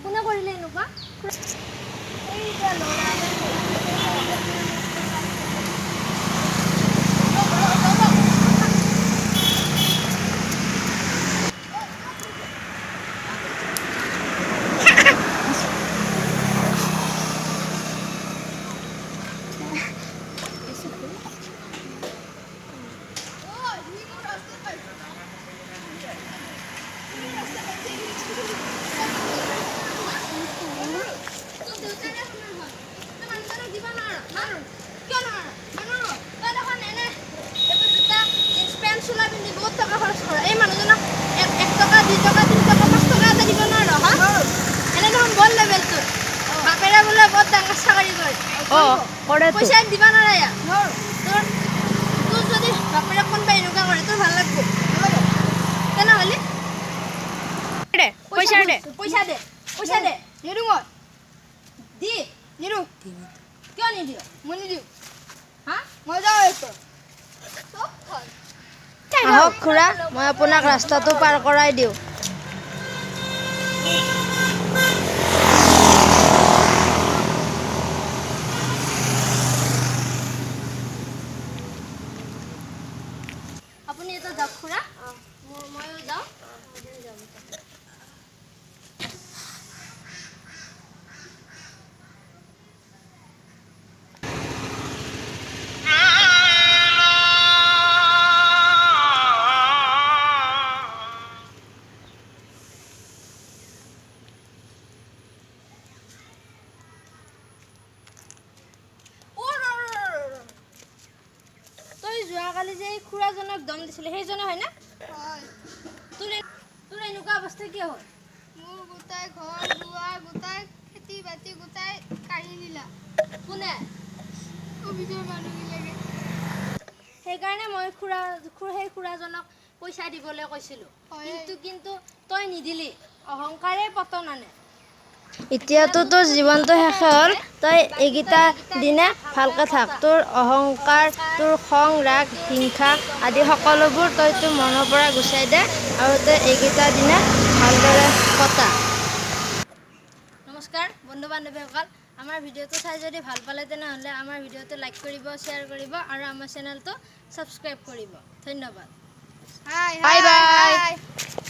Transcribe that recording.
কোনে কৰিলে এনেকুৱা এইটা লৰা পইচা দিবা নালায়া তোৰ যদি বাপৰে কোনবা এনেকুৱা কৰে তোৰ ভাল লাগব কেনা হলি দে পইচা দে নিৰু মই দি নিৰু কিয় নিদিও মই নিদিও হা মই যাও এটো আহক খুৰা মই আপোনাক ৰাস্তাটো পাৰ কৰাই দিও আপুনি এটা যাওক খুৰা ময়ো যাওঁ যোৱাকালি যে খুৰাজনক দম দিছিলে সেইজনে হয় না তোৰ এনেকুৱা অৱস্থা কিয় হয় মোৰ গোটাই ঘৰ দুৱাৰ গোটাই খেতি বাতি গোটাই কাঢ়ি নিলা কোনে অভিযোগ মানুহবিলাকে সেইকাৰণে মই সেই খুৰাজনক পইচা দিবলৈ কৈছিলোঁ কিন্তু তই নিদিলি অহংকাৰে পতন আনে এতিয়াতো তোৰ জীৱনটো শেষ হ'ল তই এইকেইটা দিনে ভালকে থাক তোৰ অহংকাৰ তোৰ খং ৰাগ হিংসা আদি সকলোবোৰ তই তোৰ মনৰ পৰা গুচাই দে আৰু তই এইকেইটা দিনে ভালদৰে কটা নমস্কাৰ বন্ধু বান্ধৱীসকল আমাৰ ভিডিঅ'টো চাই যদি ভাল পালে তেনেহ'লে আমাৰ ভিডিঅ'টো লাইক কৰিব শ্বেয়াৰ কৰিব আৰু আমাৰ চেনেলটো ছাবস্ক্ৰাইব কৰিব ধন্যবাদ বাই বাই